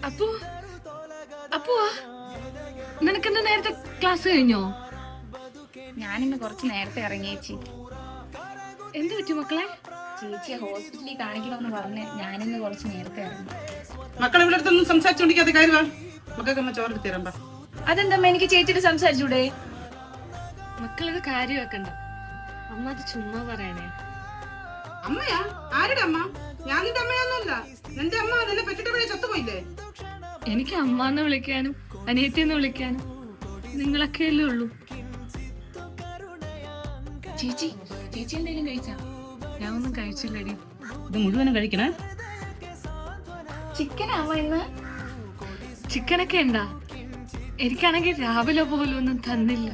അപ്പോ അപ്പോ നിനക്കെന്താ നേരത്തെ ക്ലാസ് കഴിഞ്ഞോ? ഞാനിന്ന് കുറച്ച് നേരത്തെ ഇറങ്ങി ചേച്ചി. എന്ത് പറ്റി മക്കളെ? ചേച്ചിയെ ഹോസ്പിറ്റലിൽ കാണിക്കണമെന്ന് പറഞ്ഞ് ഞാനിന്ന് കുറച്ച് നേരത്തെ ഇറങ്ങി. മക്കളെ ഇവിടെ അടുത്തൊന്നും സംസാരിച്ചോണ്ടിരിക്കാതെ കാര്യമാ. മക്കൾക്കമ്മ ചോറ് തരാം. അതെന്തമ്മ എനിക്ക് ചേച്ചിയുടെ സംസാരിച്ചൂടെ? മക്കളിത് കാര്യമാക്കണ്ട, അമ്മ അത് ചുമ്മാ പറയണേ. അമ്മയാ? ആരുടെ അമ്മ? ഞാൻ നിന്റെ അമ്മയൊന്നുമല്ല. നിന്റെ അമ്മ നിന്നെ പെറ്റിട്ട് ചത്തുപോയില്ലേ? എനിക്ക് അമ്മാന്ന് വിളിക്കാനും അനിയത്തിന്ന് വിളിക്കാനും നിങ്ങളൊക്കെയല്ലേ ഉള്ളൂ. ചേച്ചി ചേച്ചി എന്തെങ്കിലും കഴിച്ചാ? ഞാൻ ഒന്നും കഴിച്ചില്ലടി. ഇത് മുഴുവനും കഴിക്കണേ. ചിക്കനാവോ ഇന്ന്? ചിക്കനൊക്കെ ഉണ്ടാ? എനിക്കാണെങ്കിൽ രാവിലെ പോലും ഒന്നും തന്നില്ല.